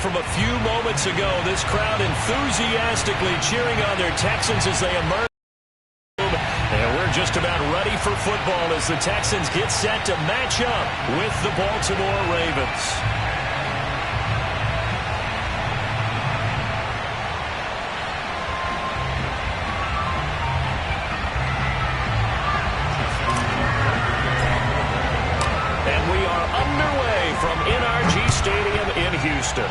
from a few moments ago. This crowd enthusiastically cheering on their Texans as they emerge. And we're just about ready for football as the Texans get set to match up with the Baltimore Ravens. And we are underway from NRG Stadium in Houston.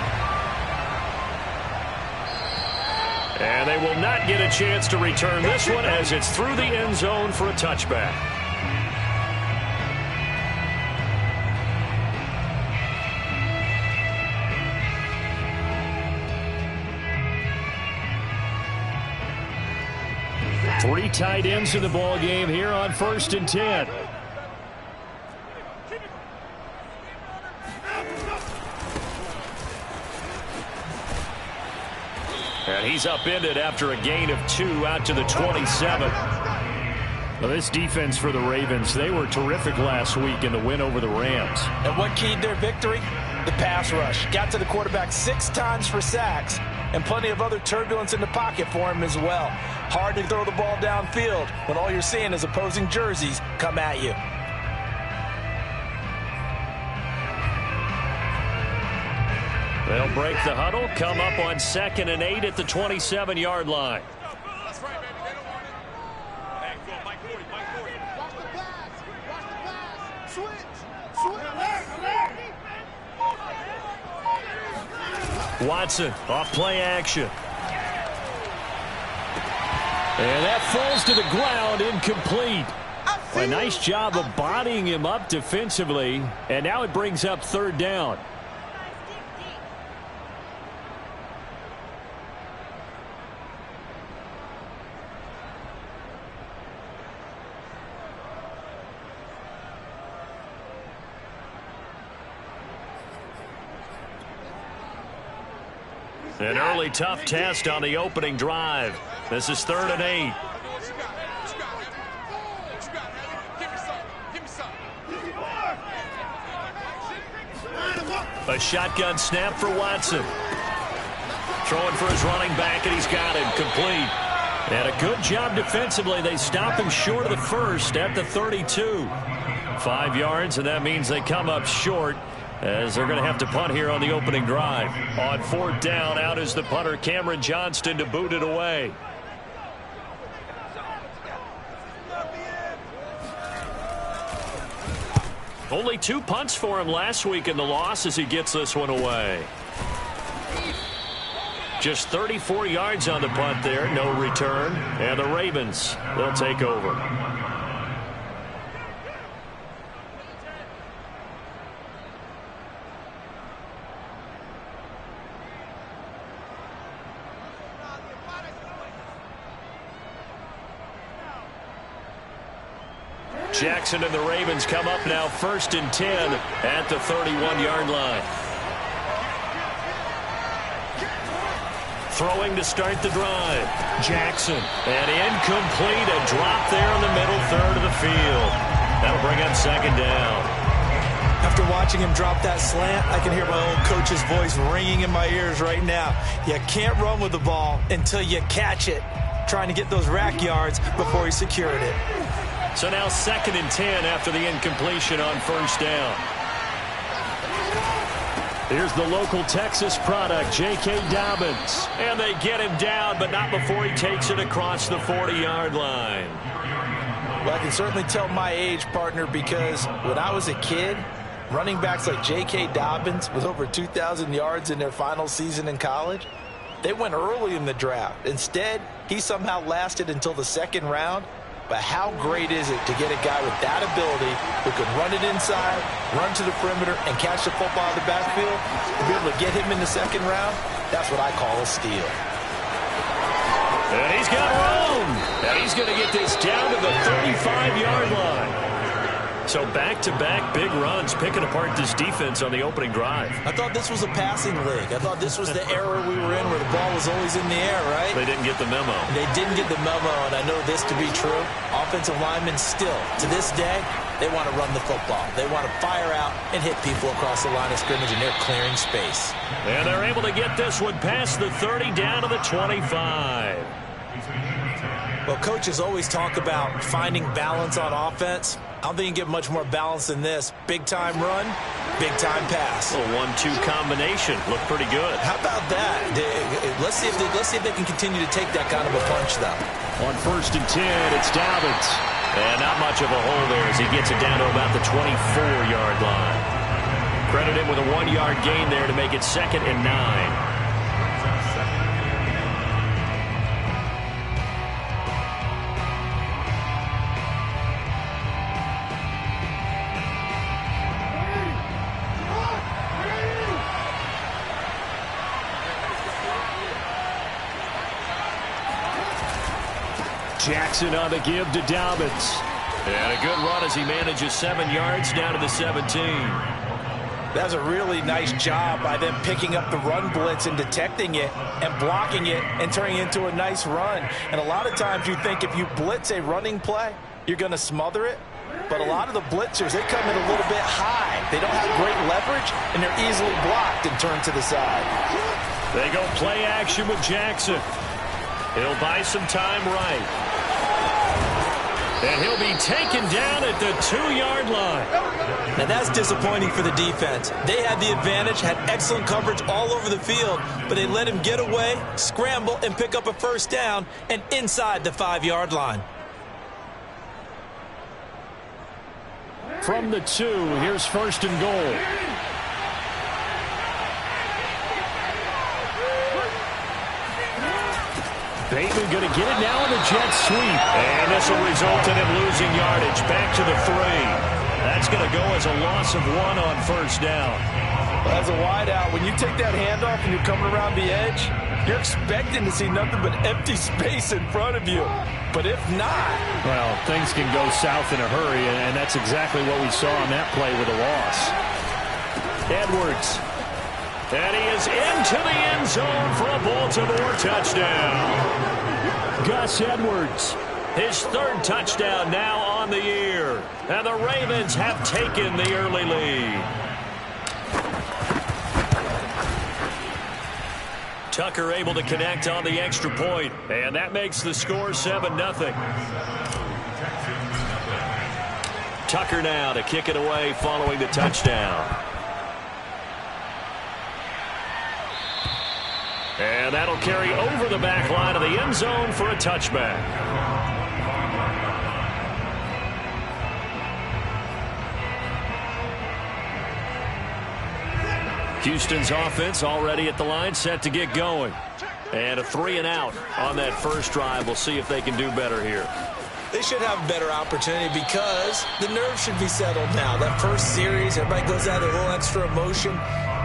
And they will not get a chance to return this one as it's through the end zone for a touchback. Three tight ends in the ball game here on 1st and 10. And he's upended after a gain of 2 out to the 27. Well, this defense for the Ravens, they were terrific last week in the win over the Rams. And what keyed their victory? The pass rush. Got to the quarterback 6 times for sacks, and plenty of other turbulence in the pocket for him as well. Hard to throw the ball downfield when all you're seeing is opposing jerseys come at you. They'll break the huddle, come up on 2nd and 8 at the 27-yard line. That's right, baby. They don't want it. Hey, go, Mike 40, Mike 40. Watch the pass. Watch the pass. Switch. Switch. Watson off play action. And that falls to the ground, incomplete. A nice job of bodying him up defensively, and now it brings up 3rd down. An early tough test on the opening drive. This is 3rd and 8. A shotgun snap for Watson. Throwing for his running back, and he's got him complete. And a good job defensively. They stop him short of the first at the 32. 5 yards, and that means they come up short, as they're going to have to punt here on the opening drive. On 4th down, out is the punter, Cameron Johnston, to boot it away. Only 2 punts for him last week in the loss as he gets this one away. Just 34 yards on the punt there, no return. And the Ravens, they'll take over. Jackson and the Ravens come up now 1st and 10 at the 31-yard line. Throwing to start the drive. Jackson. And incomplete. A drop there in the middle 3rd of the field. That'll bring up 2nd down. After watching him drop that slant, I can hear my old coach's voice ringing in my ears right now. You can't run with the ball until you catch it. Trying to get those rack yards before he secured it. So now 2nd and 10 after the incompletion on 1st down. Here's the local Texas product, J.K. Dobbins. And they get him down, but not before he takes it across the 40-yard line. Well, I can certainly tell my age, partner, because when I was a kid, running backs like J.K. Dobbins with over 2,000 yards in their final season in college, they went early in the draft. Instead, he somehow lasted until the 2nd round. But how great is it to get a guy with that ability who can run it inside, run to the perimeter, and catch the football in the backfield? To be able to get him in the 2nd round, that's what I call a steal. And he's got room. And he's going to get this down to the 35-yard line. So back-to-back big runs, picking apart this defense on the opening drive. I thought this was a passing league. I thought this was the era we were in where the ball was always in the air, right? They didn't get the memo. They didn't get the memo, and I know this to be true. Offensive linemen still, to this day, They want to run the football. They want to fire out and hit people across the line of scrimmage, and they're clearing space. And they're able to get this one past the 30 down to the 25. Well, coaches always talk about finding balance on offense. I don't think you can get much more balance than this. Big-time run, big-time pass. A 1-2 combination. Looked pretty good. How about that? Let's see if they can continue to take that kind of a punch, though. On 1st and 10, it's Dobbins. And not much of a hole there as he gets it down to about the 24-yard line. Credit him with a 1-yard gain there to make it 2nd and 9. Jackson on the give to Dobbins. And a good run as he manages 7 yards down to the 17. That's a really nice job by them picking up the run blitz and detecting it and blocking it and turning it into a nice run. And a lot of times you think if you blitz a running play, you're going to smother it. But a lot of the blitzers, they come in a little bit high. They don't have great leverage, and they're easily blocked and turned to the side. They go play action with Jackson. He'll buy some time right. And he'll be taken down at the 2-yard line. Now that's disappointing for the defense. They had the advantage, had excellent coverage all over the field, but they let him get away, scramble, and pick up a 1st down and inside the 5-yard line. From the 2, here's 1st and goal. Bateman going to get it now on the jet sweep. And this will result in him losing yardage back to the 3. That's going to go as a loss of 1 on 1st down. Well, as a wideout, when you take that handoff and you're coming around the edge, you're expecting to see nothing but empty space in front of you. But if not... Well, things can go south in a hurry, and that's exactly what we saw on that play with a loss. Edwards. And he is into the end zone for a Baltimore touchdown. Gus Edwards, his 3rd touchdown now on the year. And the Ravens have taken the early lead. Tucker able to connect on the extra point, and that makes the score 7-0. Tucker now to kick it away following the touchdown. And that'll carry over the back line of the end zone for a touchback. Houston's offense already at the line, set to get going. And a 3-and-out on that first drive. We'll see if they can do better here. They should have a better opportunity because the nerves should be settled now. That first series, everybody goes out with a little extra emotion.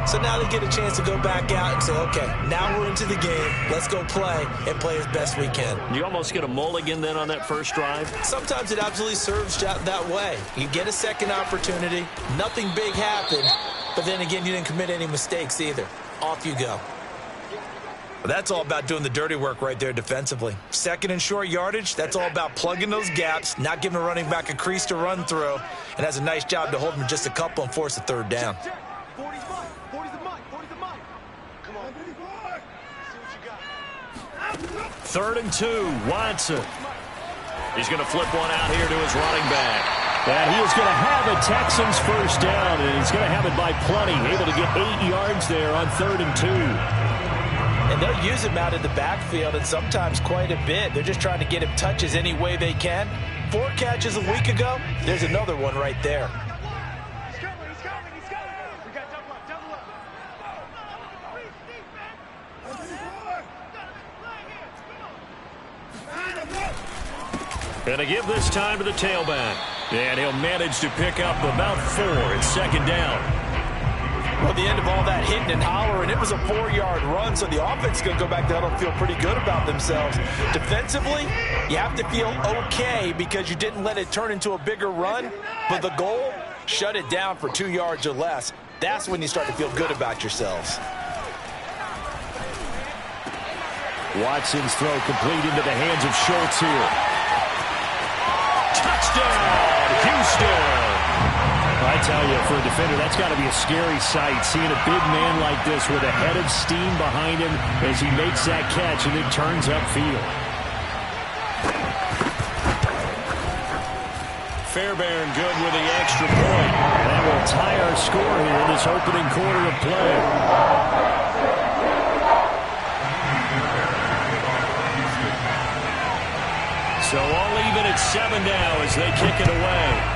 So now they get a chance to go back out and say, okay, now we're into the game. Let's go play and play as best we can. You almost get a mulligan then on that first drive? Sometimes it absolutely serves that way. You get a second opportunity. Nothing big happened. But then again, you didn't commit any mistakes either. Off you go. That's all about doing the dirty work right there defensively. 2nd and short yardage, that's all about plugging those gaps, not giving a running back a crease to run through, and has a nice job to hold him just a couple and force a 3rd down. 3rd and 2, Watson. He's going to flip one out here to his running back. And he is going to have a Texans 1st down, and he's going to have it by plenty. Able to get 8 yards there on 3rd and 2. And they'll use him out in the backfield, and sometimes quite a bit. They're just trying to get him touches any way they can. 4 catches a week ago, there's another one right there. And to give this time to the tailback. And he'll manage to pick up about 4 at 2nd down. Well, at the end of all that hitting and hollering, it was a 4-yard run, so the offense is going to go back there and feel pretty good about themselves. Defensively, you have to feel okay because you didn't let it turn into a bigger run, but the goal, shut it down for 2 yards or less. That's when you start to feel good about yourselves. Watson's throw complete into the hands of Schultz here. Touchdown, Houston. I tell you, for a defender, that's got to be a scary sight, seeing a big man like this with a head of steam behind him as he makes that catch and then turns upfield. Fairbairn good with the extra point. That will tie our score here in this opening quarter of play. So all even at 7 now as they kick it away.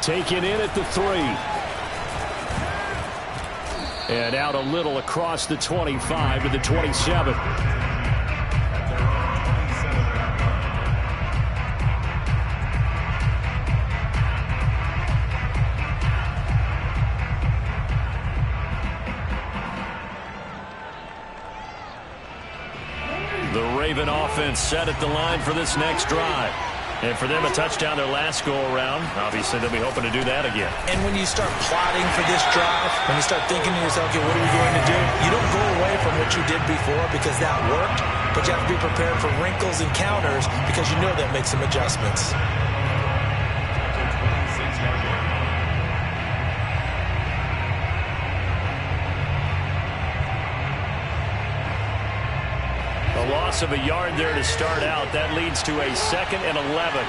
Taken in at the 3. And out a little across the 25 to the 27. The Raven offense set at the line for this next drive. And for them, a touchdown their last go-around. Obviously, they'll be hoping to do that again. And when you start plotting for this drive, when you start thinking to yourself, okay, what are we going to do? You don't go away from what you did before because that worked, but you have to be prepared for wrinkles and counters because you know they'll make some adjustments. A loss of a yard there to start out. That leads to a 2nd and 11.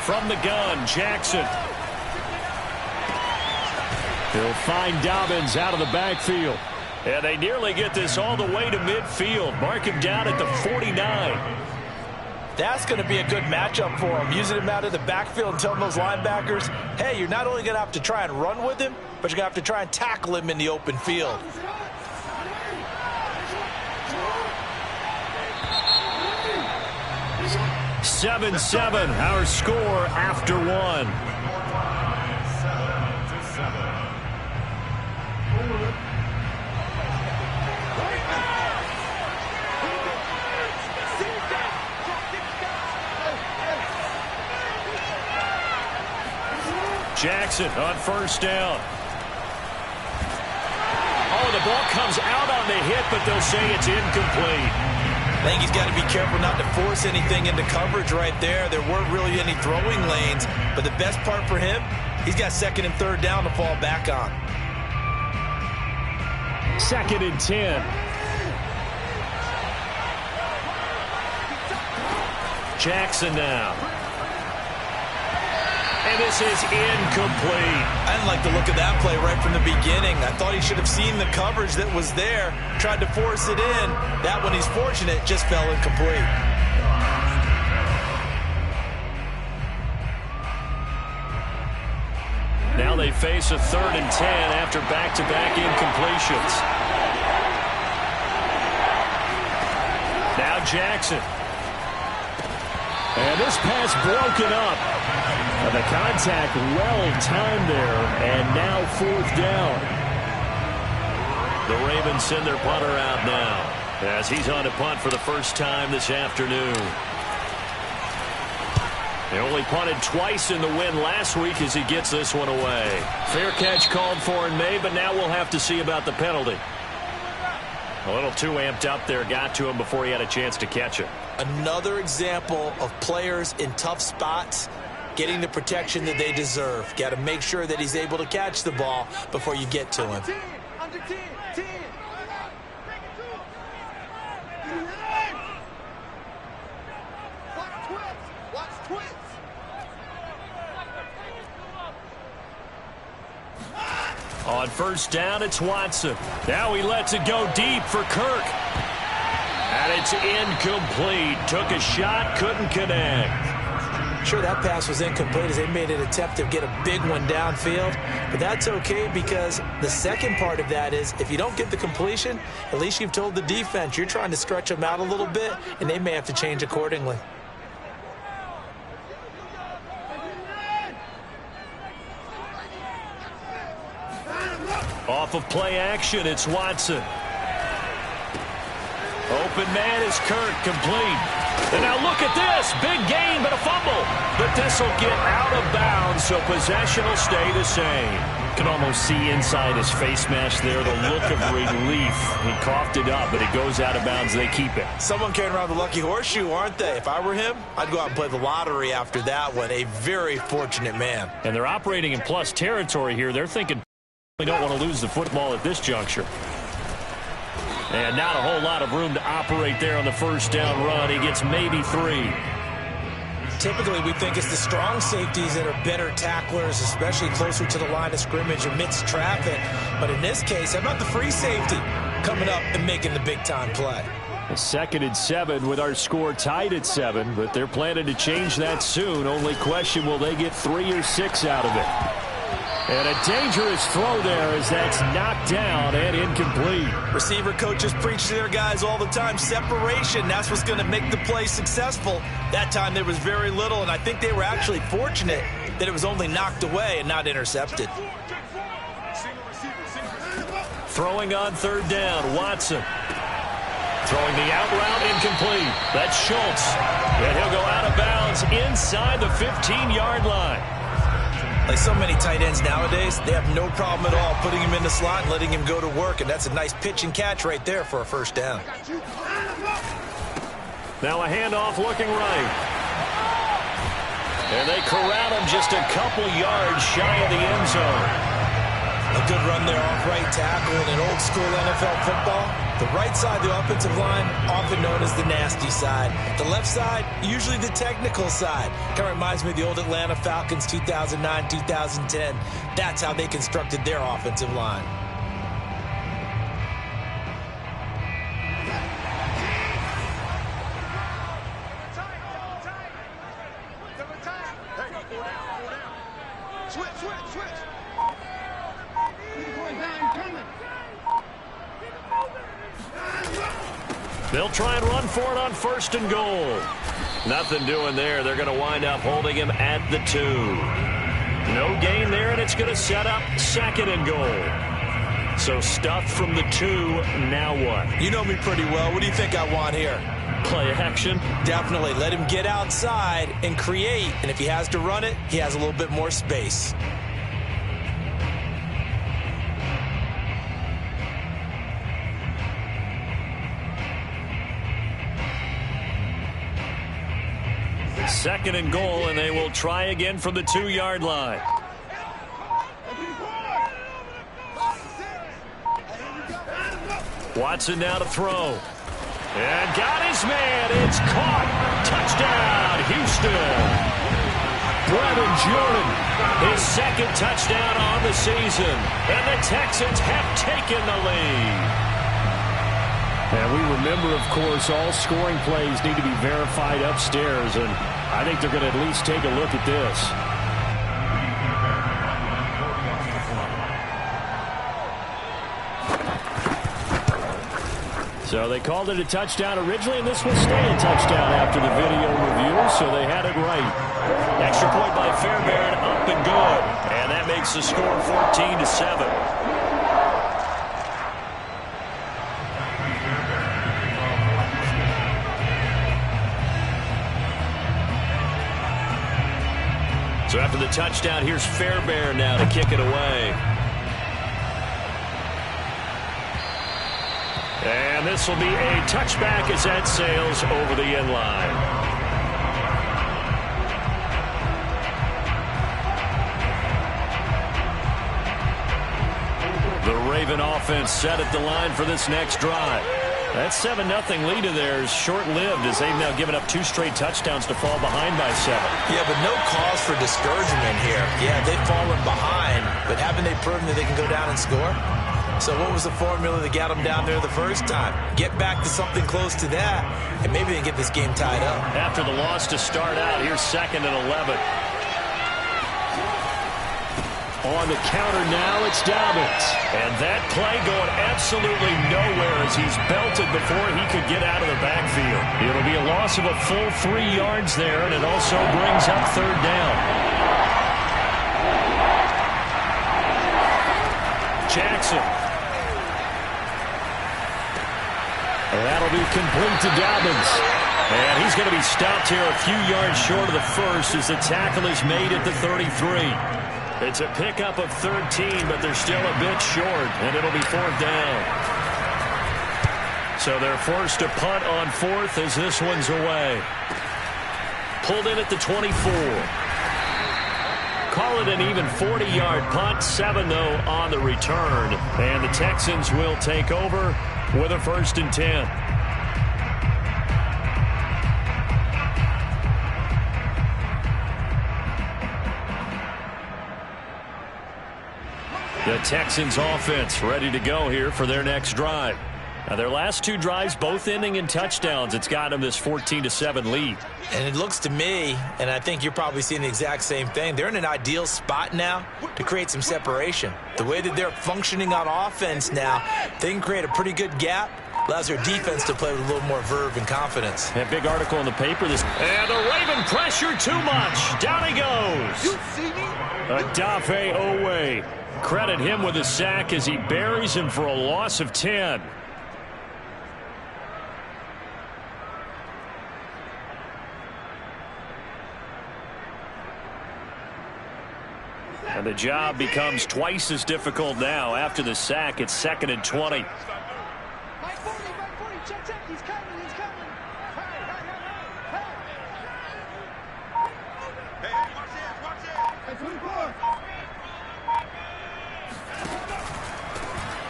From the gun, Jackson. He'll find Dobbins out of the backfield. And they nearly get this all the way to midfield. Mark him down at the 49. That's going to be a good matchup for him. Using him out of the backfield and telling those linebackers, hey, you're not only going to have to try and run with him, but you're going to have to try and tackle him in the open field. Seven, our score after 1. Jackson on first down. Oh, the ball comes out on the hit, but they'll say it's incomplete. I think he's got to be careful not to force anything into coverage right there. There weren't really any throwing lanes, but the best part for him, he's got 2nd and 3rd down to fall back on. 2nd and 10. Jackson now. And this is incomplete. I didn't like the look of that play right from the beginning. I thought he should have seen the coverage that was there, tried to force it in. That one, he's fortunate, just fell incomplete. Now they face a 3rd and 10 after back-to-back incompletions. Now Jackson. And this pass broken up. The contact well-timed there, and now 4th down. The Ravens send their punter out now as he's on to punt for the first time this afternoon. They only punted twice in the win last week as he gets this one away. Fair catch called for and made, but now we'll have to see about the penalty. A little too amped up there, got to him before he had a chance to catch it. Another example of players in tough spots getting the protection that they deserve. Got to make sure that he's able to catch the ball before you get to him. On first down, it's Watson. Now he lets it go deep for Kirk. And it's incomplete. Took a shot, couldn't connect. Sure, that pass was incomplete as they made an attempt to get a big one downfield. But that's okay because the second part of that is if you don't get the completion, at least you've told the defense you're trying to stretch them out a little bit, and they may have to change accordingly. Off of play action, it's Watson. Open man is Kirk, complete. And now look at this. Big gain, but a fumble. But this will get out of bounds, so possession will stay the same. Can almost see inside his face mask there, the look of relief. He coughed it up, but it goes out of bounds. They keep it. Someone carrying around the lucky horseshoe, aren't they? If I were him, I'd go out and play the lottery after that one. A very fortunate man. And they're operating in plus territory here. They're thinking they don't want to lose the football at this juncture. And not a whole lot of room to operate there on the first down run. He gets maybe 3. Typically, we think it's the strong safeties that are better tacklers, especially closer to the line of scrimmage amidst traffic. But in this case, how about the free safety coming up and making the big-time play? A 2nd and 7 with our score tied at 7, but they're planning to change that soon. Only question, will they get 3 or 6 out of it? And a dangerous throw there as that's knocked down and incomplete. Receiver coaches preach to their guys all the time. Separation, that's what's going to make the play successful. That time there was very little, and I think they were actually fortunate that it was only knocked away and not intercepted. Throwing on 3rd down, Watson. Throwing the out route, incomplete. That's Schultz. And he'll go out of bounds inside the 15-yard line. Like so many tight ends nowadays, they have no problem at all putting him in the slot and letting him go to work, and that's a nice pitch and catch right there for a first down. Now a handoff looking right. And they corral him just a couple yards shy of the end zone. A good run there off right tackle in an old-school NFL football. The right side, the offensive line, often known as the nasty side. The left side, usually the technical side. Kind of reminds me of the old Atlanta Falcons 2009, 2010. That's how they constructed their offensive line. They'll try and run for it on 1st and goal. Nothing doing there. They're going to wind up holding him at the 2. No gain there, and it's going to set up 2nd and goal. So stuffed from the 2, now what? You know me pretty well. What do you think I want here? Play action? Definitely. Let him get outside and create. And if he has to run it, he has a little bit more space. Second and goal, and they will try again from the 2-yard line. Watson now to throw. And got his man. It's caught. Touchdown, Houston. Brevin Jordan, his 2nd touchdown on the season. And the Texans have taken the lead. And we remember, of course, all scoring plays need to be verified upstairs, and I think they're going to at least take a look at this. So they called it a touchdown originally, and this will stay a touchdown after the video review, so they had it right. Extra point by Fairbairn, up and good. And that makes the score 14-7. So after the touchdown, here's Fairbairn now to kick it away. And this will be a touchback as that sails over the end line. The Raven offense set at the line for this next drive. That 7-0 lead of theirs short-lived as they've now given up 2 straight touchdowns to fall behind by 7. Yeah, but no cause for discouragement here. Yeah, they've fallen behind, but haven't they proven that they can go down and score? So what was the formula that got them down there the first time? Get back to something close to that, and maybe they can get this game tied up. After the loss to start out, here's 2nd and 11. On the counter now, it's Dobbins. And that play going absolutely nowhere as he's belted before he could get out of the backfield. It'll be a loss of a full 3 yards there, and it also brings up 3rd down. Jackson. And that'll be complete to Dobbins. And he's going to be stopped here a few yards short of the first as the tackle is made at the 33. It's a pickup of 13, but they're still a bit short, and it'll be 4th down. So they're forced to punt on 4th as this one's away. Pulled in at the 24. Call it an even 40-yard punt, 7 though on the return. And the Texans will take over with a 1st and 10. The Texans offense ready to go here for their next drive. Now, their last 2 drives both ending in touchdowns. It's got them this 14-7 lead. And it looks to me, and I think you're probably seeing the exact same thing, they're in an ideal spot now to create some separation. The way that they're functioning on offense now, they can create a pretty good gap. Allows their defense to play with a little more verve and confidence. That big article in the paper. And the Raven pressure too much. Down he goes. You see me? Adafe Owe. Credit him with a sack as he buries him for a loss of 10. And the job becomes twice as difficult now. After the sack, it's 2nd and 20. Mike 40, check, he's coming, he's coming. Hey, watch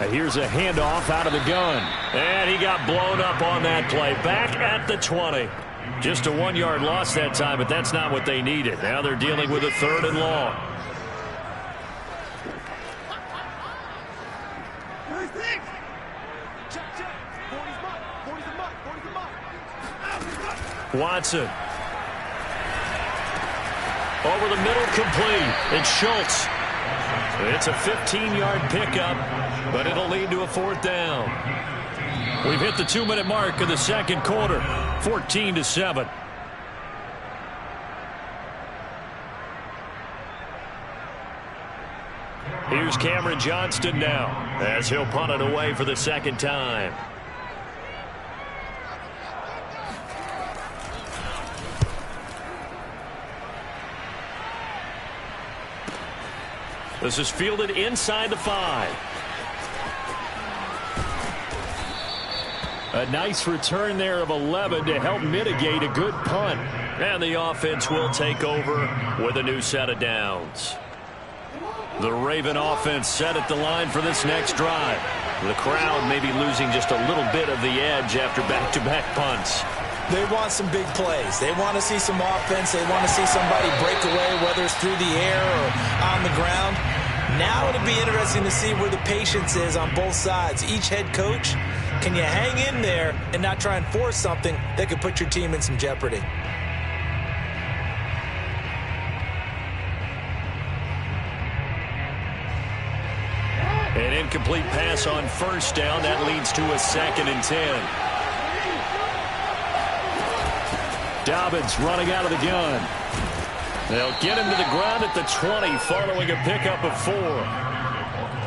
it. Here's a handoff out of the gun. And he got blown up on that play. Back at the 20. Just a 1-yard loss that time, but that's not what they needed. Now they're dealing with a 3rd and long. Watson. Over the middle, complete. It's Schultz. It's a 15-yard pickup, but it'll lead to a 4th down. We've hit the 2-minute mark of the 2nd quarter, 14-7. Here's Cameron Johnston now as he'll punt it away for the 2nd time. This is fielded inside the 5. A nice return there of 11 to help mitigate a good punt. And the offense will take over with a new set of downs. The Raven offense set at the line for this next drive. The crowd may be losing just a little bit of the edge after back-to-back punts. They want some big plays. They want to see some offense. They want to see somebody break away, whether it's through the air or on the ground. Now it'll be interesting to see where the patience is on both sides. Each head coach, can you hang in there and not try and force something that could put your team in some jeopardy? An incomplete pass on 1st down. That leads to a 2nd and 10. Dobbins running out of the gun. They'll get him to the ground at the 20 following a pickup of 4.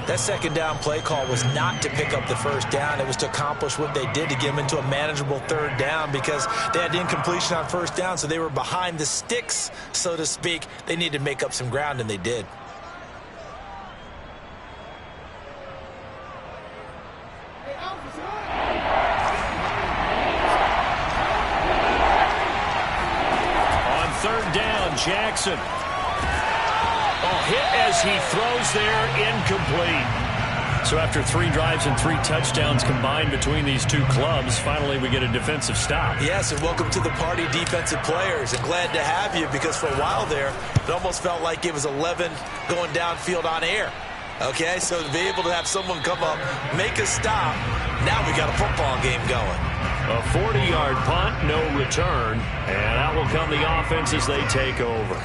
That 2nd down play call was not to pick up the 1st down. It was to accomplish what they did to get them into a manageable 3rd down because they had incompletion on 1st down, so they were behind the sticks, so to speak. They needed to make up some ground, and they did. Jackson. Hit as he throws there, incomplete. So after 3 drives and 3 touchdowns combined between these two clubs, finally we get a defensive stop. Yes, and welcome to the party, defensive players. And glad to have you because for a while there, it almost felt like it was 11 going downfield on air. Okay, so to be able to have someone come up, make a stop, now we got a football game going. A 40-yard punt, no return, and out will come the offense as they take over.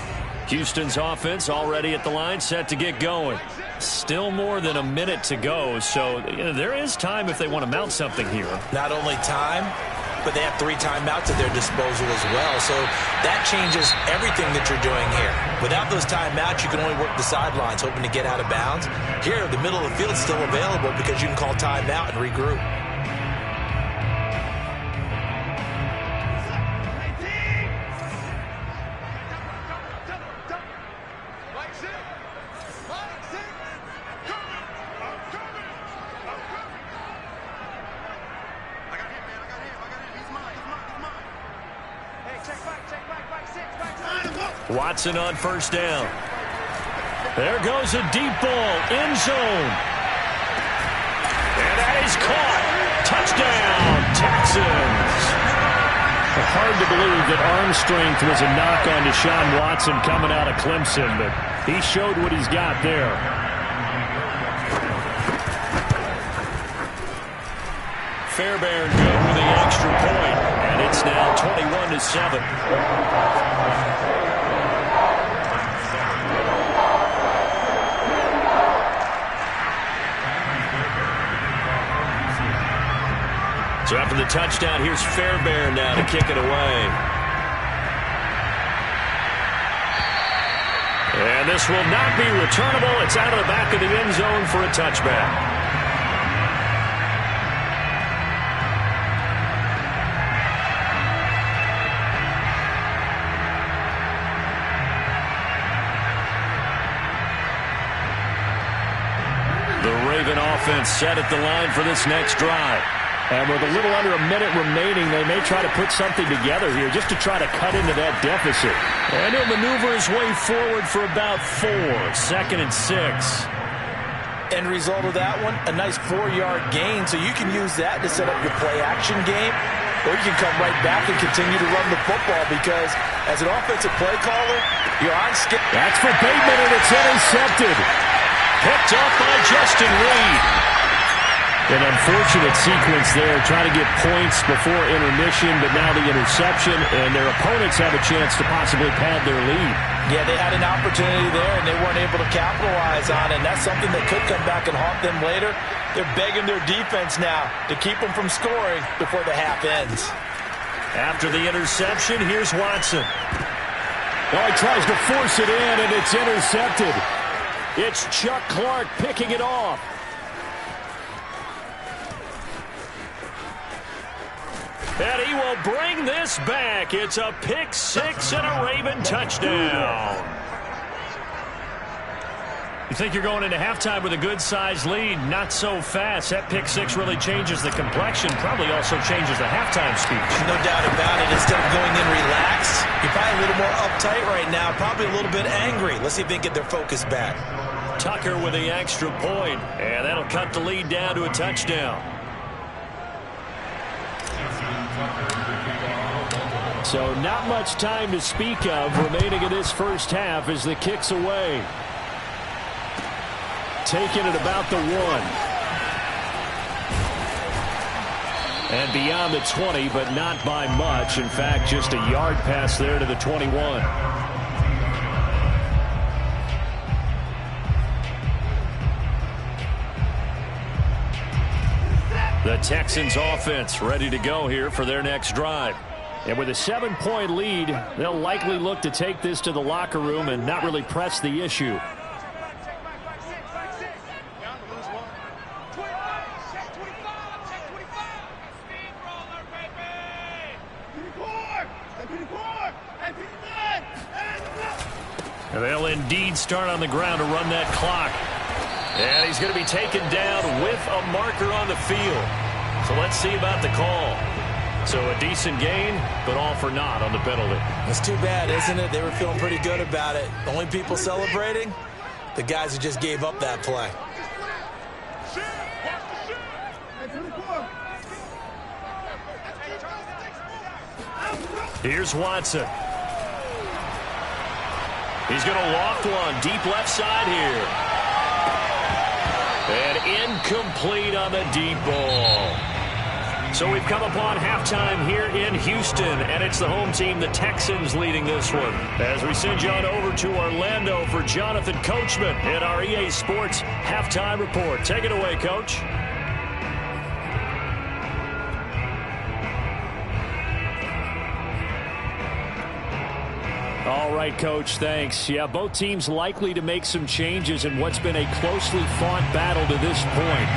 Houston's offense already at the line, set to get going. Still more than a minute to go, so there is time if they want to mount something here. Not only time, but they have 3 timeouts at their disposal as well, so that changes everything that you're doing here. Without those timeouts, you can only work the sidelines, hoping to get out of bounds. Here, the middle of the field is still available because you can call timeout and regroup. Watson on first down. There goes a deep ball, end zone. And that is caught. Touchdown, Texans. Hard to believe that arm strength was a knock on Deshaun Watson coming out of Clemson, but he showed what he's got there. Fairbairn good with the extra point, and it's now 21-7. So after the touchdown, here's Fairbairn now to kick it away. And this will not be returnable. It's out of the back of the end zone for a touchback. The Raven offense set at the line for this next drive. And with a little under a minute remaining, they may try to put something together here just to try to cut into that deficit. And he'll maneuver his way forward for about 4. 2nd and 6. End result of that one, a nice 4-yard gain. So you can use that to set up your play-action game. Or you can come right back and continue to run the football because as an offensive play caller, you're on skip. That's for Bateman, and it's intercepted. Picked up by Justin Reed. An unfortunate sequence there, trying to get points before intermission, but now the interception, and their opponents have a chance to possibly pad their lead. Yeah, they had an opportunity there, and they weren't able to capitalize on it, and that's something that could come back and haunt them later. They're begging their defense now to keep them from scoring before the half ends. After the interception, here's Watson. Oh, he tries to force it in, and it's intercepted. It's Chuck Clark picking it off. And he will bring this back. It's a pick 6 and a Raven touchdown. You think you're going into halftime with a good-sized lead? Not so fast. That pick 6 really changes the complexion. Probably also changes the halftime speech. No doubt about it. Instead of going in relaxed, you're probably a little more uptight right now. Probably a little bit angry. Let's see if they can get their focus back. Tucker with the extra point. And that'll cut the lead down to a touchdown. So not much time to speak of remaining in this first half as the kick's away. Taken at about the 1. And beyond the 20, but not by much. In fact, just a yard pass there to the 21. The Texans offense ready to go here for their next drive. And with a 7-point lead, they'll likely look to take this to the locker room and not really press the issue. And they'll indeed start on the ground to run that clock. And he's going to be taken down with a marker on the field. So let's see about the call. So a decent gain, but all for naught on the penalty. That's too bad, isn't it? They were feeling pretty good about it. The only people celebrating, the guys who just gave up that play. Here's Watson. He's going to loft one deep left side here. And incomplete on the deep ball. So we've come upon halftime here in Houston, and it's the home team, the Texans, leading this one. As we send you on over to Orlando for Jonathan Coachman in our EA Sports Halftime Report. Take it away, Coach. All right, Coach, thanks. Yeah, both teams likely to make some changes in what's been a closely fought battle to this point.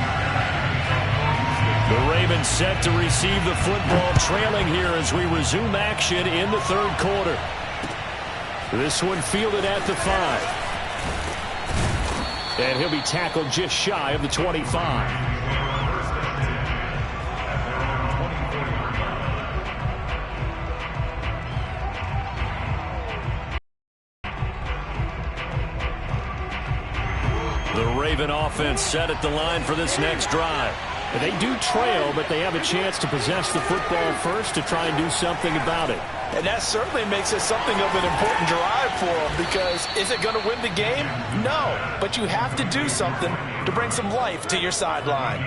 The Ravens set to receive the football, trailing here as we resume action in the third quarter. This one fielded at the 5. And he'll be tackled just shy of the 25. The Raven offense set at the line for this next drive. They do trail, but they have a chance to possess the football first to try and do something about it. And that certainly makes it something of an important drive for them, because is it going to win the game? No, but you have to do something to bring some life to your sideline.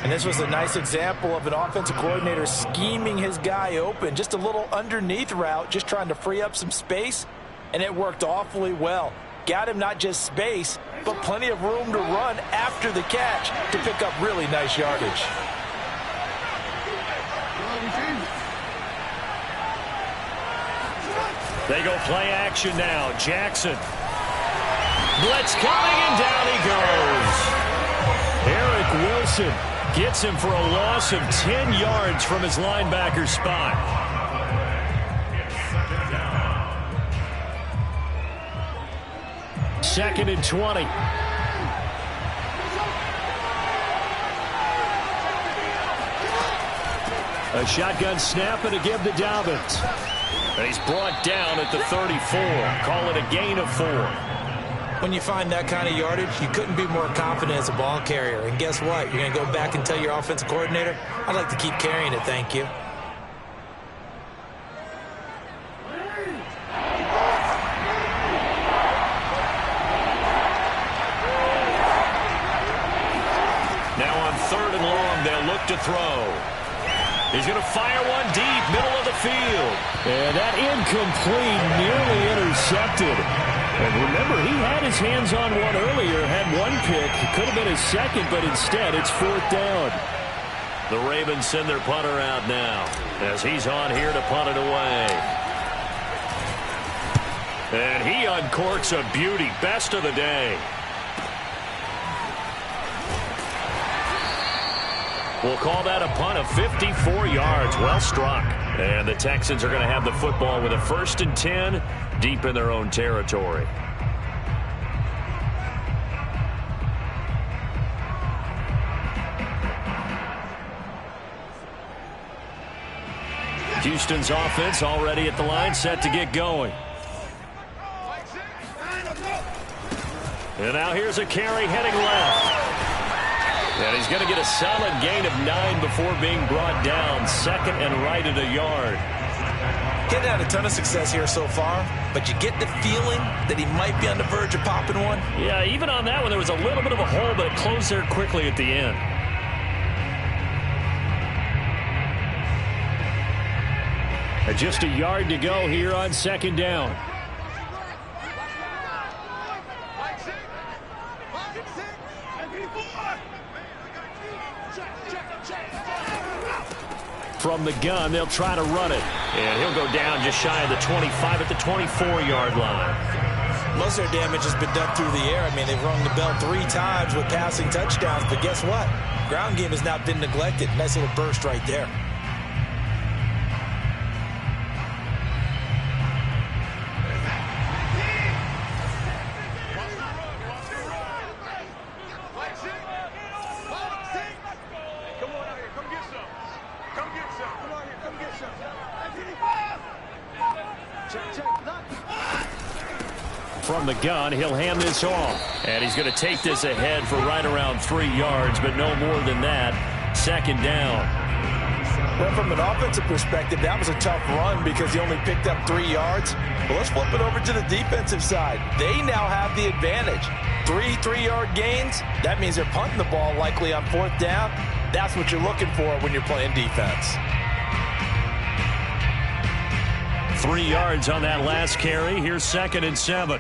And this was a nice example of an offensive coordinator scheming his guy open, just a little underneath route, just trying to free up some space, and it worked awfully well. Got him not just space, but plenty of room to run after the catch to pick up really nice yardage. They go play action now. Jackson. Blitz coming, and down he goes. Eric Wilson gets him for a loss of 10 yards from his linebacker spot. Second and 20. A shotgun snap and a give to Dobbins. And he's brought down at the 34. Call it a gain of 4. When you find that kind of yardage, you couldn't be more confident as a ball carrier. And guess what? You're going to go back and tell your offensive coordinator, I'd like to keep carrying it, thank you. Now on 3rd and long, they'll look to throw. He's going to fire one deep, middle of the field. And that incomplete, nearly intercepted. And remember, he had his hands on one earlier, had one pick. It could have been his second, but instead it's 4th down. The Ravens send their punter out now as he's on here to punt it away. And he uncorks a beauty, best of the day. We'll call that a punt of 54 yards. Well struck. And the Texans are going to have the football with a 1st and 10 deep in their own territory. Houston's offense already at the line, set to get going. And now here's a carry heading left. And he's going to get a solid gain of 9 before being brought down. 2nd and right at a yard. Getting had a ton of success here so far, but you get the feeling that he might be on the verge of popping one. Yeah, even on that one, there was a little bit of a hole, but it closed there quickly at the end. And just a yard to go here on 2nd down. From the gun, they'll try to run it. And he'll go down just shy of the 25 at the 24-yard line. Most of their damage has been done through the air. I mean, they've rung the bell 3 times with passing touchdowns, but guess what? Ground game has not been neglected. Nice little burst right there. From the gun, he'll hand this off. And he's going to take this ahead for right around 3 yards, but no more than that. 2nd down. Well, from an offensive perspective, that was a tough run because he only picked up 3 yards. But let's flip it over to the defensive side. They now have the advantage. 3 3-yard gains. That means they're punting the ball likely on 4th down. That's what you're looking for when you're playing defense. 3 yards on that last carry. Here's 2nd and 7.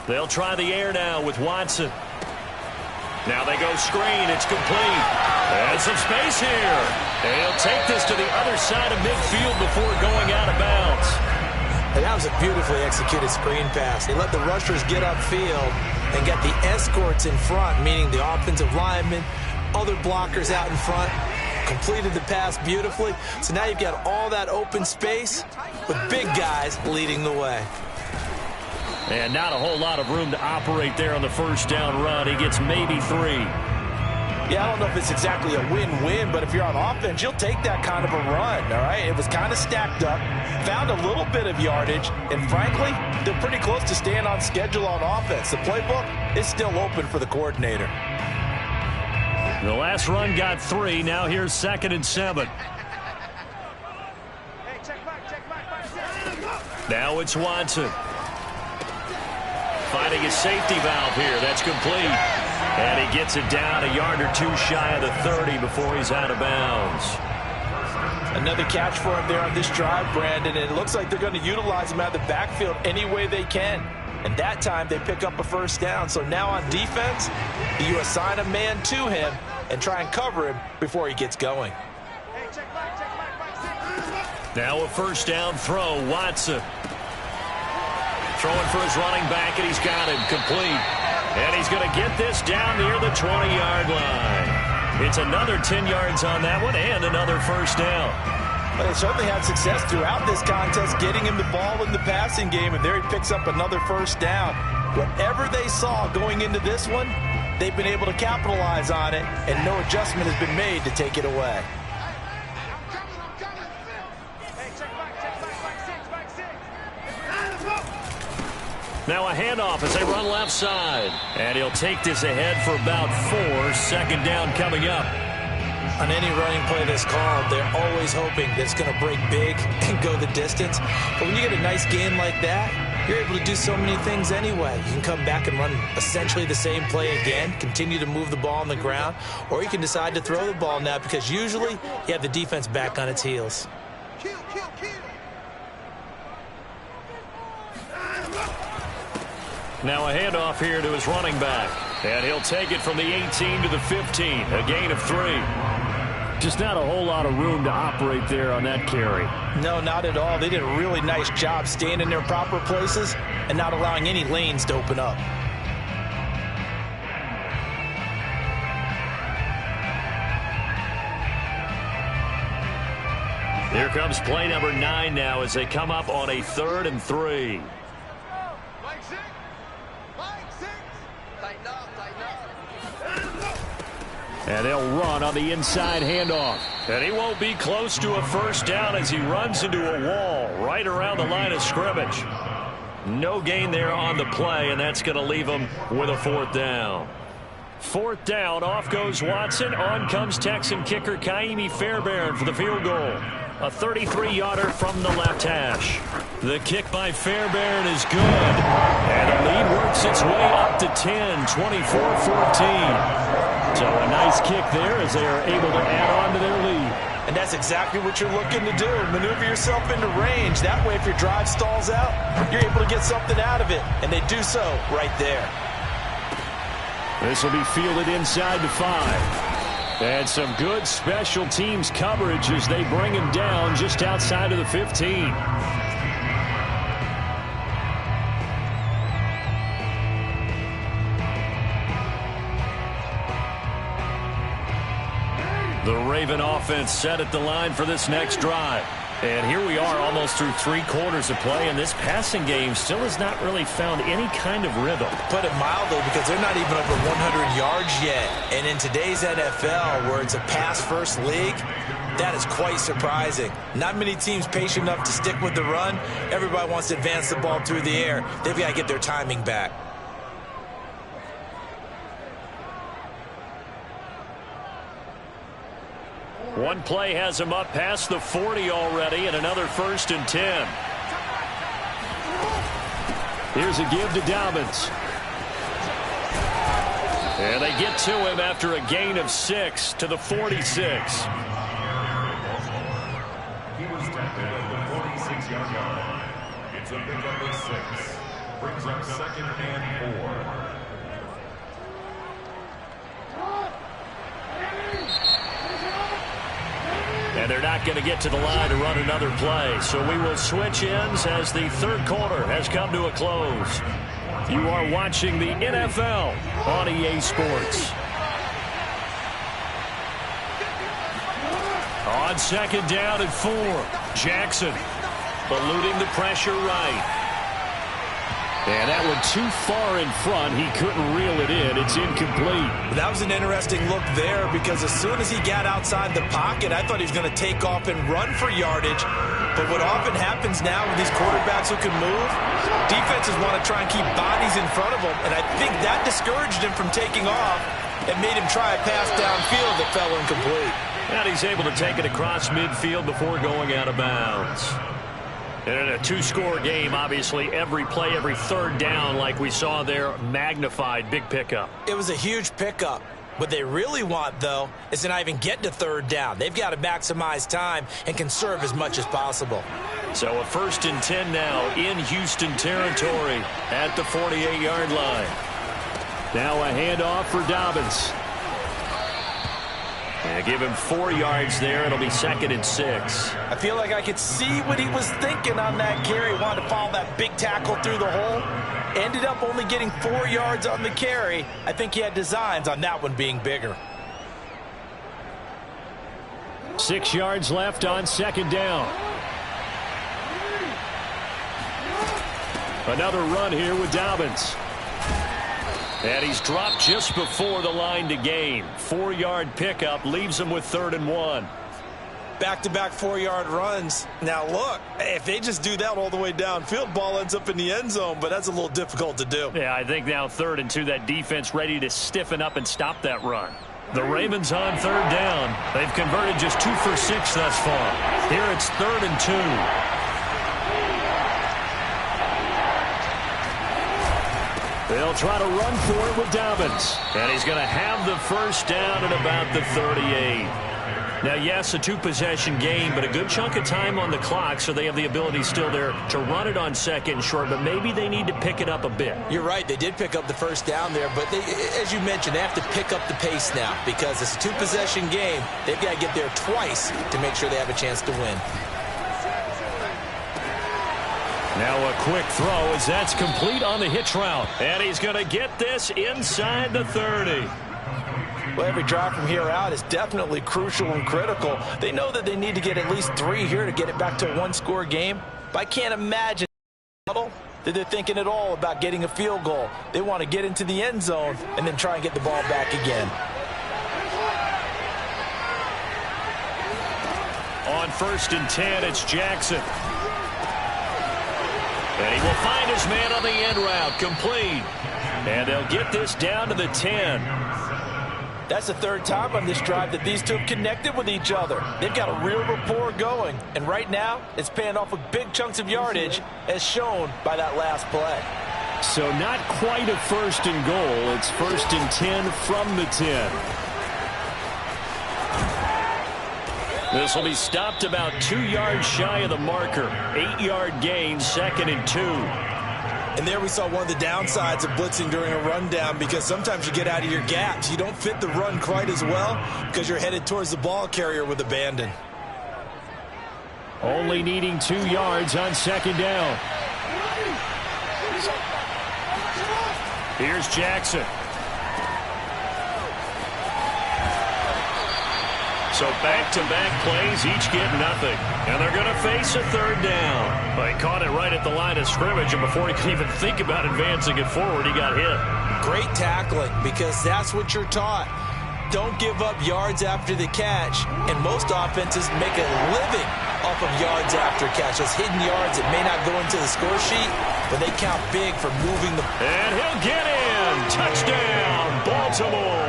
They'll try the air now with Watson. Now they go screen. It's complete. And some space here. And he'll take this to the other side of midfield before going out of bounds. And that was a beautifully executed screen pass. They let the rushers get upfield and get the escorts in front, meaning the offensive linemen, other blockers out in front. Completed the pass beautifully. So now you've got all that open space with big guys leading the way. And not a whole lot of room to operate there on the 1st down run. He gets maybe 3. Yeah, I don't know if it's exactly a win-win, but if you're on offense, you'll take that kind of a run, all right? It was kind of stacked up, found a little bit of yardage, and frankly, they're pretty close to staying on schedule on offense. The playbook is still open for the coordinator. The last run got 3. Now here's 2nd and 7. Now it's Watson. Finding his safety valve here. That's complete. And he gets it down a yard or 2 shy of the 30 before he's out of bounds. Another catch for him there on this drive, Brandon, and it looks like they're going to utilize him out of the backfield any way they can. And that time they pick up a first down. So now on defense, you assign a man to him and try and cover him before he gets going. Now a first down throw, Watson. Throwing for his running back, and he's got him complete. And he's going to get this down near the 20-yard line. It's another 10 yards on that one and another first down. Well, they certainly had success throughout this contest getting him the ball in the passing game, and there he picks up another first down. Whatever they saw going into this one, they've been able to capitalize on it, and no adjustment has been made to take it away. Now a handoff as they run left side. And he'll take this ahead for about 4. Second down coming up. On any running play that's called, they're always hoping that it's going to break big and go the distance. But when you get a nice game like that, you're able to do so many things anyway. You can come back and run essentially the same play again, continue to move the ball on the ground, or you can decide to throw the ball now because usually you have the defense back on its heels. Now a handoff here to his running back. And he'll take it from the 18 to the 15. A gain of 3. Just not a whole lot of room to operate there on that carry. No, not at all. They did a really nice job staying in their proper places and not allowing any lanes to open up. Here comes play number 9 now as they come up on a 3rd and 3. And they'll run on the inside handoff. And he won't be close to a first down as he runs into a wall right around the line of scrimmage. No gain there on the play, and that's going to leave him with a 4th down. 4th down, off goes Watson. On comes Texan kicker Kaimi Fairbairn for the field goal. A 33-yarder from the left hash. The kick by Fairbairn is good. And the lead works its way up to 10, 24-14. So a nice kick there as they are able to add on to their lead. And that's exactly what you're looking to do. Maneuver yourself into range. That way, if your drive stalls out, you're able to get something out of it. And they do so right there. This will be fielded inside the 5. And some good special teams coverage as they bring him down just outside of the 15. The Raven offense set at the line for this next drive. And here we are almost through 3 quarters of play, and this passing game still has not really found any kind of rhythm. Put it mildly, because they're not even over 100 yards yet. And in today's NFL, where it's a pass-first league, that is quite surprising. Not many teams patient enough to stick with the run. Everybody wants to advance the ball through the air. They've got to get their timing back. One play has him up past the 40 already, and another 1st and 10. Here's a give to Dobbins. And they get to him after a gain of 6 to the 46. He was tackled at the 46-yard line. It's a pickup of 6. Brings up 2nd and 4. And they're not going to get to the line to run another play. So we will switch ends as the 3rd quarter has come to a close. You are watching the NFL on EA Sports. On 2nd down and 4. Jackson eluding the pressure right. And that one too far in front. He couldn't reel it in. It's incomplete. That was an interesting look there because as soon as he got outside the pocket, I thought he was going to take off and run for yardage. But what often happens now with these quarterbacks who can move, defenses want to try and keep bodies in front of them. And I think that discouraged him from taking off and made him try a pass downfield that fell incomplete. And he's able to take it across midfield before going out of bounds. And in a two-score game, obviously, every play, every third down, like we saw there, magnified. Big pickup. It was a huge pickup. What they really want, though, is to not even get to third down. They've got to maximize time and conserve as much as possible. So a 1st and 10 now in Houston territory at the 48-yard line. Now a handoff for Dobbins. And give him 4 yards there. It'll be 2nd and 6. I feel like I could see what he was thinking on that carry. Wanted to follow that big tackle through the hole. Ended up only getting 4 yards on the carry. I think he had designs on that one being bigger. 6 yards left on 2nd down. Another run here with Dobbins. And he's dropped just before the line to gain. 4-yard pickup leaves him with 3rd and 1. Back-to-back 4-yard runs. Now, look, if they just do that all the way downfield, ball ends up in the end zone, but that's a little difficult to do. Yeah, I think now 3rd and 2, that defense ready to stiffen up and stop that run. The Ravens on 3rd down. They've converted just 2 for 6 thus far. Here it's 3rd and 2. They'll try to run for it with Dobbins. And he's going to have the 1st down at about the 38. Now, yes, a 2-possession game, but a good chunk of time on the clock, so they have the ability still there to run it on 2nd and short, but maybe they need to pick it up a bit. You're right. They did pick up the 1st down there, but they, as you mentioned, they have to pick up the pace now because it's a 2-possession game. They've got to get there twice to make sure they have a chance to win. Now a quick throw as that's complete on the hitch route. And he's going to get this inside the 30. Well, every drive from here out is definitely crucial and critical. They know that they need to get at least 3 here to get it back to a 1-score game. But I can't imagine that they're thinking at all about getting a field goal. They want to get into the end zone and then try and get the ball back again. On 1st and 10, it's Jackson. And he will find his man on the end route, complete. And they'll get this down to the 10. That's the 3rd time on this drive that these two have connected with each other. They've got a real rapport going. And right now, it's paying off with big chunks of yardage, as shown by that last play. So not quite a 1st and goal. It's 1st and 10 from the 10. This will be stopped about 2 yards shy of the marker. 8-yard gain, 2nd and 2. And there we saw one of the downsides of blitzing during a rundown because sometimes you get out of your gaps. You don't fit the run quite as well because you're headed towards the ball carrier with abandon. Only needing 2 yards on 2nd down. Here's Jackson. So back-to-back plays, each get nothing. And they're going to face a 3rd down. But he caught it right at the line of scrimmage, and before he could even think about advancing it forward, he got hit. Great tackling, because that's what you're taught. Don't give up yards after the catch. And most offenses make a living off of yards after catch. Those hidden yards that may not go into the score sheet, but they count big for moving the... And he'll get in. Touchdown, Baltimore.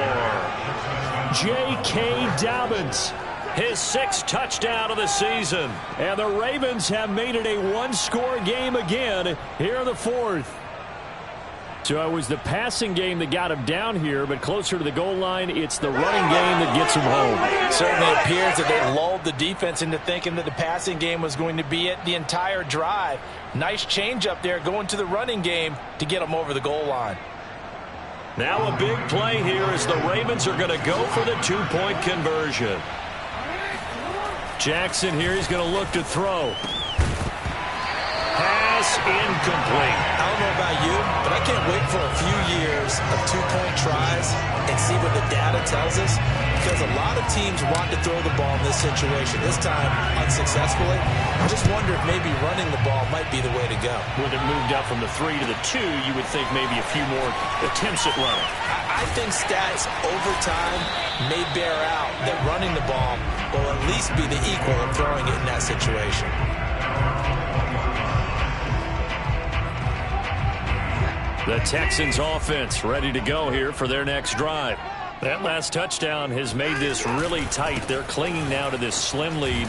J.K. Dobbins. His 6th touchdown of the season. And the Ravens have made it a 1-score game again here in the 4th. So it was the passing game that got him down here, but closer to the goal line, it's the running game that gets him home. It certainly appears that they lulled the defense into thinking that the passing game was going to be it the entire drive. Nice change up there going to the running game to get them over the goal line. Now a big play here as the Ravens are going to go for the 2-point conversion. Jackson here, he's going to look to throw. Pass incomplete. I don't know about you, but I I can't wait for a few years of two-point tries and see what the data tells us, because a lot of teams want to throw the ball in this situation, this time unsuccessfully. I just wonder if maybe running the ball might be the way to go. With it moved up from the 3 to the 2, you would think maybe a few more attempts at running. I think stats over time may bear out that running the ball will at least be the equal of throwing it in that situation. The Texans offense ready to go here for their next drive. That last touchdown has made this really tight. They're clinging now to this slim lead.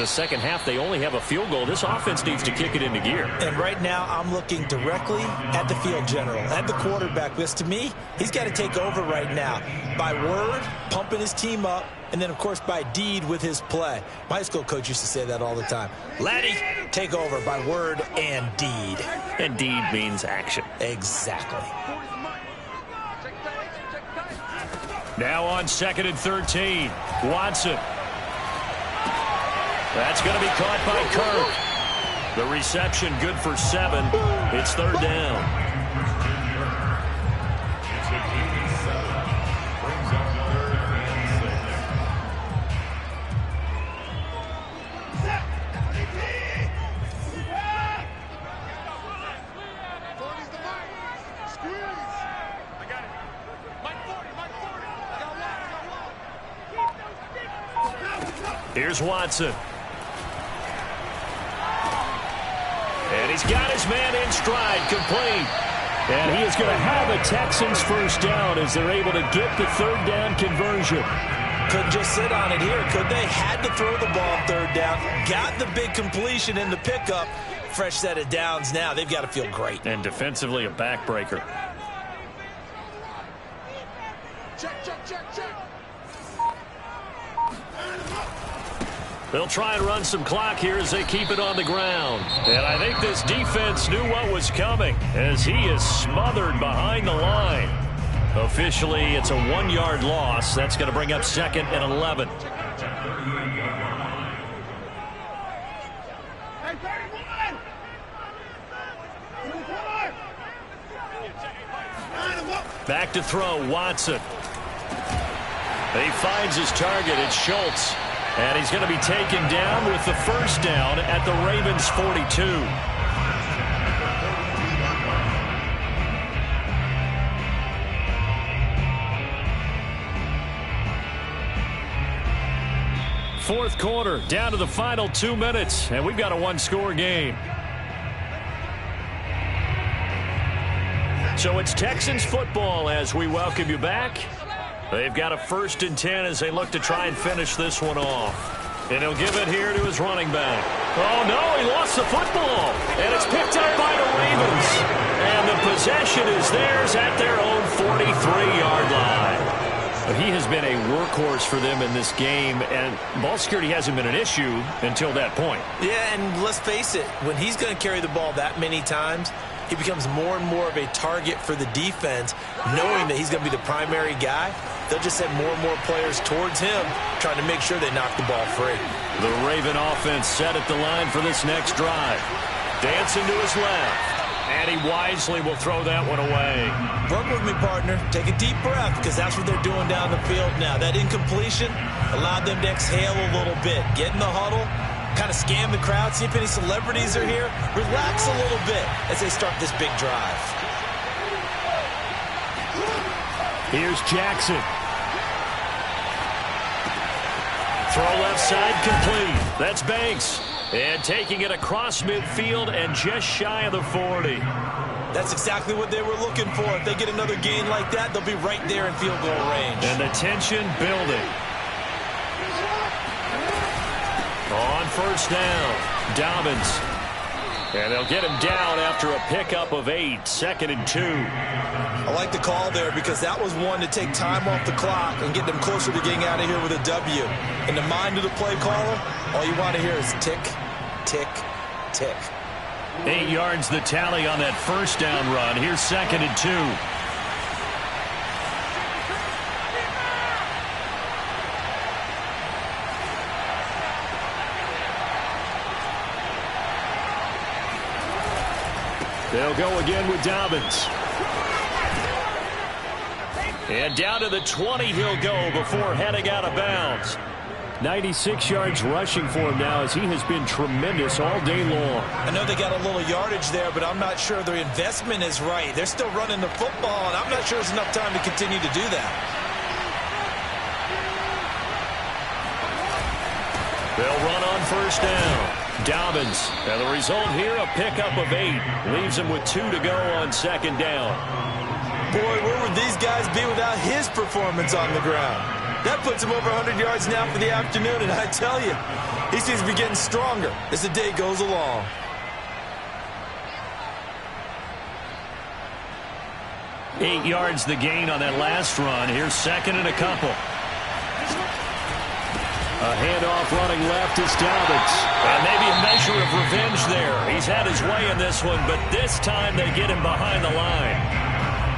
Second half, they only have a field goal. This offense needs to kick it into gear. And right now, I'm looking directly at the field general, at the quarterback, because to me, he's got to take over right now. By word, pumping his team up, and then, of course, by deed with his play. My high school coach used to say that all the time. Laddie, take over by word and deed. And deed means action. Exactly. Now on 2nd and 13, Watson. That's going to be caught by Kirk. The reception good for 7. It's 3rd down. Here's Watson. And he's got his man in stride, complete. And he is going to have a Texans first down as they're able to get the 3rd down conversion. Couldn't just sit on it here, could they? Had to throw the ball 3rd down. Got the big completion in the pickup. Fresh set of downs now. They've got to feel great. And defensively, a backbreaker. Check. They'll try and run some clock here as they keep it on the ground. And I think this defense knew what was coming as he is smothered behind the line. Officially, it's a 1-yard loss. That's going to bring up 2nd and 11. Back to throw, Watson. He finds his target. It's Schultz. And he's going to be taken down with the first down at the Ravens' 42. Fourth quarter, down to the final 2 minutes, and we've got a 1-score game. So it's Texans football as we welcome you back. They've got a 1st and 10 as they look to try and finish this one off. And he'll give it here to his running back. Oh, no, he lost the football. And it's picked up by the Ravens. And the possession is theirs at their own 43-yard line. He has been a workhorse for them in this game, and ball security hasn't been an issue until that point. Yeah, and let's face it, when he's going to carry the ball that many times, he becomes more and more of a target for the defense, knowing that he's going to be the primary guy. They'll just send more and more players towards him, trying to make sure they knock the ball free. The Raven offense set at the line for this next drive. Dancing to his left. And he wisely will throw that one away. Work with me, partner. Take a deep breath, because that's what they're doing down the field now. That incompletion allowed them to exhale a little bit. Get in the huddle, kind of scan the crowd, see if any celebrities are here. Relax a little bit as they start this big drive. Here's Jackson. Throw left side complete. That's Banks. And taking it across midfield and just shy of the 40. That's exactly what they were looking for. If they get another gain like that, they'll be right there in field goal range. And the tension building. On first down, Dobbins. And they'll get him down after a pickup of 8, 2nd and 2. I like the call there because that was one to take time off the clock and get them closer to getting out of here with a W. In the mind of the play caller, all you want to hear is tick, tick, tick. 8 yards the tally on that first down run. Here's 2nd and 2. They'll go again with Dobbins. And down to the 20 he'll go before heading out of bounds. 96 yards rushing for him now as he has been tremendous all day long. I know they got a little yardage there, but I'm not sure their investment is right. They're still running the football, and I'm not sure there's enough time to continue to do that. They'll run on first down. Dobbins, and the result here, a pickup of 8. Leaves him with 2 to go on second down. Boy, where would these guys be without his performance on the ground? That puts him over 100 yards now for the afternoon, and I tell you, he seems to be getting stronger as the day goes along. Eight yards the gain on that last run. Here's second and a couple. A handoff running left is Dobbins. And maybe a measure of revenge there. He's had his way in this one, but this time they get him behind the line.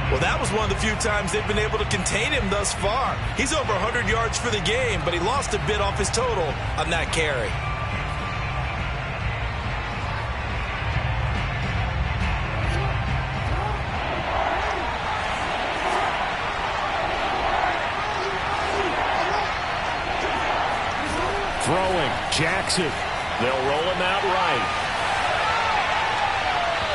Well, that was one of the few times they've been able to contain him thus far. He's over 100 yards for the game, but he lost a bit off his total on that carry. Throwing, Jackson. They'll roll him out right.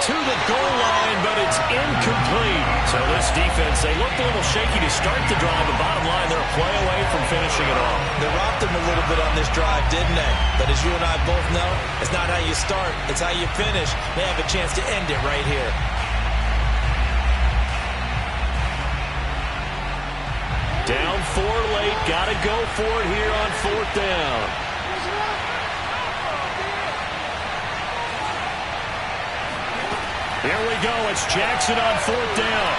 To the goal line, but it's incomplete. So this defense, they looked a little shaky to start the drive, but bottom line, they're a play away from finishing it off. They rocked him a little bit on this drive, didn't they? But as you and I both know, it's not how you start, it's how you finish. They have a chance to end it right here. Down 4 late, got to go for it here on fourth down. Here we go. It's Jackson on fourth down.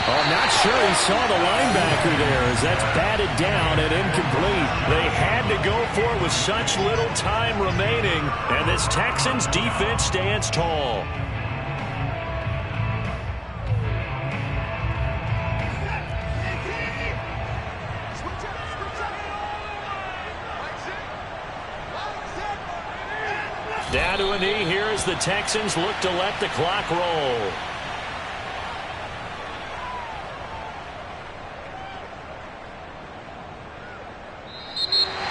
Oh, I'm not sure he saw the linebacker there as that's batted down and incomplete. They had to go for it with such little time remaining, and this Texans defense stands tall. Down to a knee here as the Texans look to let the clock roll.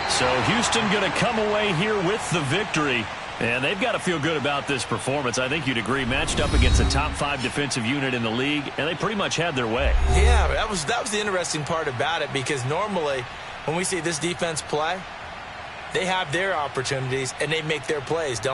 So Houston going to come away here with the victory. And they've got to feel good about this performance. I think you'd agree, matched up against a top 5 defensive unit in the league, and they pretty much had their way. Yeah, that was the interesting part about it, because normally when we see this defense play, they have their opportunities and they make their plays, don't